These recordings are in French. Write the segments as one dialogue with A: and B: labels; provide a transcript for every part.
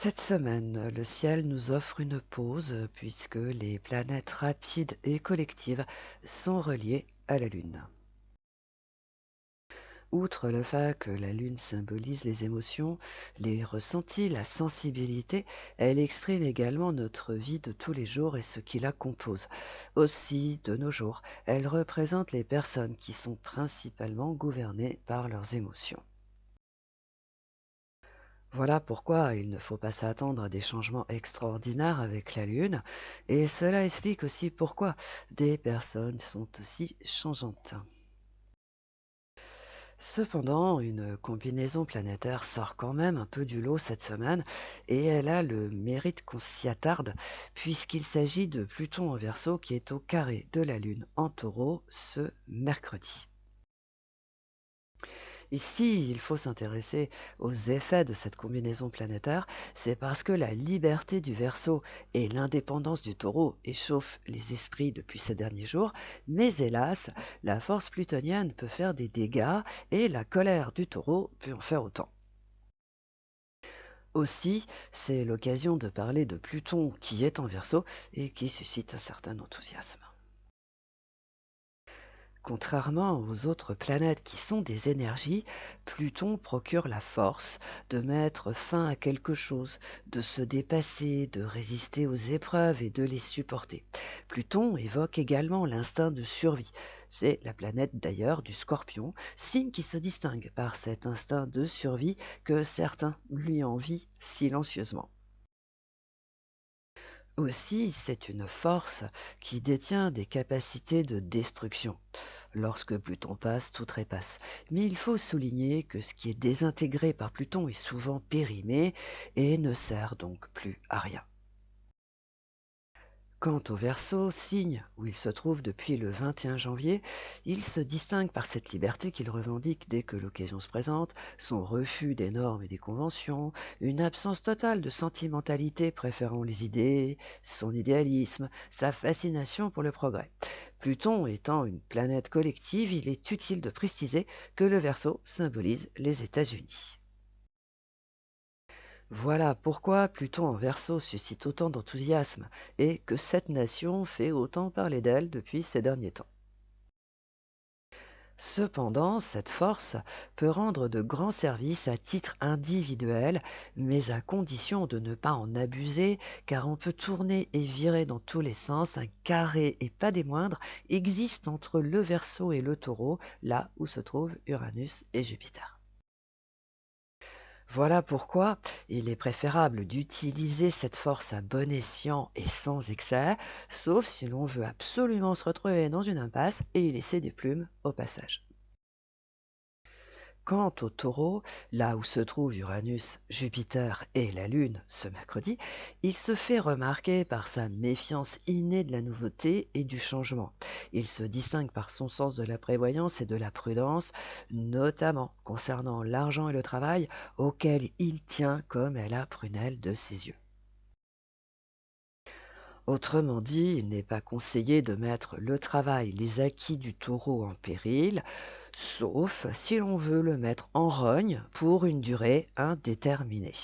A: Cette semaine, le ciel nous offre une pause puisque les planètes rapides et collectives sont reliées à la Lune. Outre le fait que la Lune symbolise les émotions, les ressentis, la sensibilité, elle exprime également notre vie de tous les jours et ce qui la compose. Aussi, de nos jours, elle représente les personnes qui sont principalement gouvernées par leurs émotions. Voilà pourquoi il ne faut pas s'attendre à des changements extraordinaires avec la Lune, et cela explique aussi pourquoi des personnes sont aussi changeantes. Cependant, une combinaison planétaire sort quand même un peu du lot cette semaine, et elle a le mérite qu'on s'y attarde, puisqu'il s'agit de Pluton en Verseau qui est au carré de la Lune en Taureau ce mercredi. Ici, il faut s'intéresser aux effets de cette combinaison planétaire, c'est parce que la liberté du Verseau et l'indépendance du Taureau échauffent les esprits depuis ces derniers jours, mais hélas, la force plutonienne peut faire des dégâts et la colère du Taureau peut en faire autant. Aussi, c'est l'occasion de parler de Pluton qui est en Verseau et qui suscite un certain enthousiasme. Contrairement aux autres planètes qui sont des énergies, Pluton procure la force de mettre fin à quelque chose, de se dépasser, de résister aux épreuves et de les supporter. Pluton évoque également l'instinct de survie. C'est la planète d'ailleurs du Scorpion, signe qui se distingue par cet instinct de survie que certains lui envient silencieusement. Aussi, c'est une force qui détient des capacités de destruction. Lorsque Pluton passe, tout trépasse. Mais il faut souligner que ce qui est désintégré par Pluton est souvent périmé et ne sert donc plus à rien. Quant au Verseau, signe où il se trouve depuis le 21 janvier, il se distingue par cette liberté qu'il revendique dès que l'occasion se présente, son refus des normes et des conventions, une absence totale de sentimentalité préférant les idées, son idéalisme, sa fascination pour le progrès. Pluton étant une planète collective, il est utile de préciser que le Verseau symbolise les États-Unis. Voilà pourquoi Pluton en Verseau suscite autant d'enthousiasme et que cette nation fait autant parler d'elle depuis ces derniers temps. Cependant, cette force peut rendre de grands services à titre individuel, mais à condition de ne pas en abuser, car on peut tourner et virer dans tous les sens. Un carré, et pas des moindres, existe entre le Verseau et le Taureau, là où se trouvent Uranus et Jupiter. Voilà pourquoi il est préférable d'utiliser cette force à bon escient et sans excès, sauf si l'on veut absolument se retrouver dans une impasse et y laisser des plumes au passage. Quant au Taureau, là où se trouvent Uranus, Jupiter et la Lune ce mercredi, il se fait remarquer par sa méfiance innée de la nouveauté et du changement. Il se distingue par son sens de la prévoyance et de la prudence, notamment concernant l'argent et le travail, auquel il tient comme à la prunelle de ses yeux. Autrement dit, il n'est pas conseillé de mettre le travail, les acquis du taureau en péril, sauf si l'on veut le mettre en rogne pour une durée indéterminée.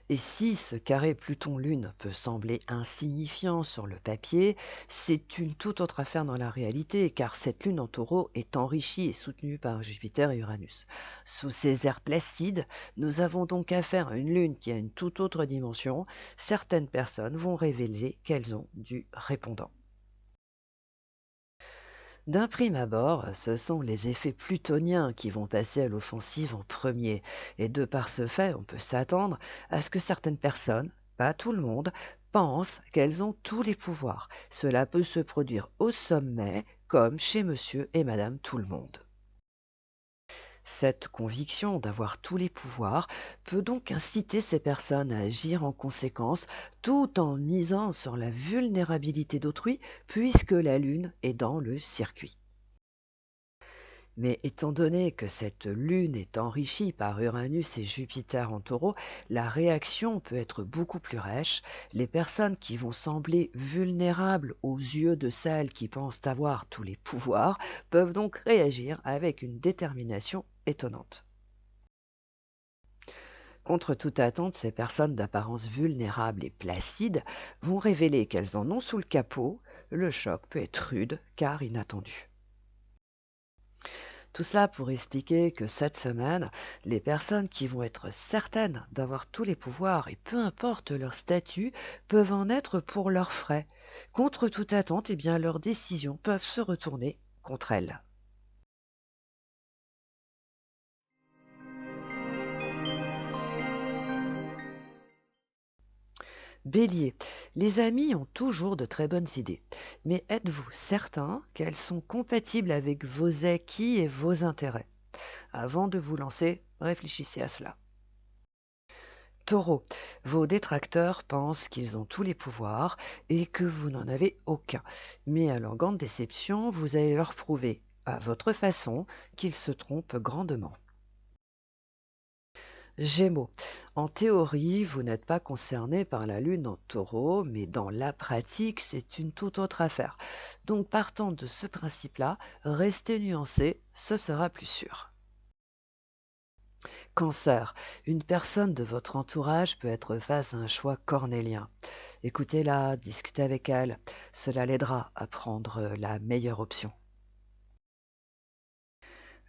A: Et si ce carré Pluton-Lune peut sembler insignifiant sur le papier, c'est une toute autre affaire dans la réalité, car cette lune en taureau est enrichie et soutenue par Jupiter et Uranus. Sous ces airs placides, nous avons donc affaire à une lune qui a une toute autre dimension. Certaines personnes vont révéler qu'elles ont du répondant. D'un prime abord, ce sont les effets plutoniens qui vont passer à l'offensive en premier, et de par ce fait, on peut s'attendre à ce que certaines personnes, pas tout le monde, pensent qu'elles ont tous les pouvoirs. Cela peut se produire au sommet, comme chez monsieur et madame tout le monde. Cette conviction d'avoir tous les pouvoirs peut donc inciter ces personnes à agir en conséquence tout en misant sur la vulnérabilité d'autrui puisque la Lune est dans le circuit. Mais étant donné que cette lune est enrichie par Uranus et Jupiter en taureau, la réaction peut être beaucoup plus rêche. Les personnes qui vont sembler vulnérables aux yeux de celles qui pensent avoir tous les pouvoirs peuvent donc réagir avec une détermination étonnante. Contre toute attente, ces personnes d'apparence vulnérable et placide vont révéler qu'elles en ont sous le capot. Le choc peut être rude car inattendu. Tout cela pour expliquer que cette semaine, les personnes qui vont être certaines d'avoir tous les pouvoirs et peu importe leur statut, peuvent en être pour leurs frais. Contre toute attente, eh bien, leurs décisions peuvent se retourner contre elles. Bélier, les amis ont toujours de très bonnes idées, mais êtes-vous certain qu'elles sont compatibles avec vos acquis et vos intérêts? Avant de vous lancer, réfléchissez à cela. Taureau, vos détracteurs pensent qu'ils ont tous les pouvoirs et que vous n'en avez aucun. Mais à leur grande déception, vous allez leur prouver, à votre façon, qu'ils se trompent grandement. Gémeaux, en théorie, vous n'êtes pas concerné par la lune en taureau, mais dans la pratique, c'est une toute autre affaire. Donc partant de ce principe-là, restez nuancé, ce sera plus sûr. Cancer, une personne de votre entourage peut être face à un choix cornélien. Écoutez-la, discutez avec elle, cela l'aidera à prendre la meilleure option.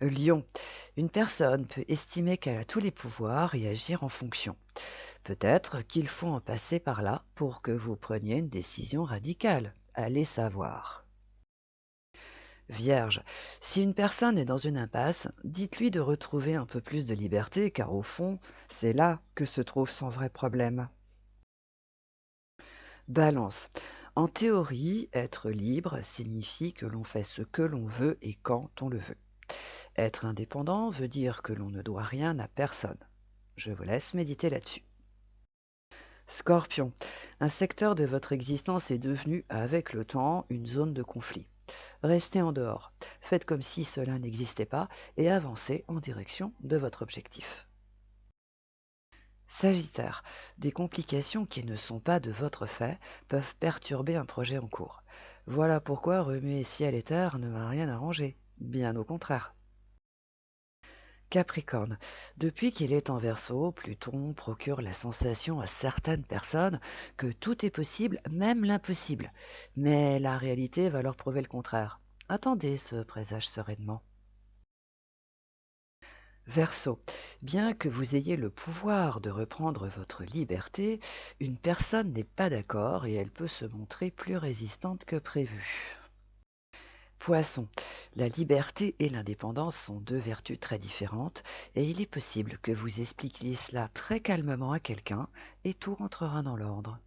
A: Lion, une personne peut estimer qu'elle a tous les pouvoirs et agir en fonction. Peut-être qu'il faut en passer par là pour que vous preniez une décision radicale. Allez savoir. Vierge, si une personne est dans une impasse, dites-lui de retrouver un peu plus de liberté, car au fond, c'est là que se trouve son vrai problème. Balance. En théorie, être libre signifie que l'on fait ce que l'on veut et quand on le veut. Être indépendant veut dire que l'on ne doit rien à personne. Je vous laisse méditer là-dessus. Scorpion, un secteur de votre existence est devenu, avec le temps, une zone de conflit. Restez en dehors, faites comme si cela n'existait pas et avancez en direction de votre objectif. Sagittaire, des complications qui ne sont pas de votre fait peuvent perturber un projet en cours. Voilà pourquoi remuer ciel et terre ne va rien arranger, bien au contraire. Capricorne, depuis qu'il est en Verseau, Pluton procure la sensation à certaines personnes que tout est possible, même l'impossible. Mais la réalité va leur prouver le contraire. Attendez ce présage sereinement. Verseau, bien que vous ayez le pouvoir de reprendre votre liberté, une personne n'est pas d'accord et elle peut se montrer plus résistante que prévu. Poisson, la liberté et l'indépendance sont deux vertus très différentes et il est possible que vous expliquiez cela très calmement à quelqu'un et tout rentrera dans l'ordre.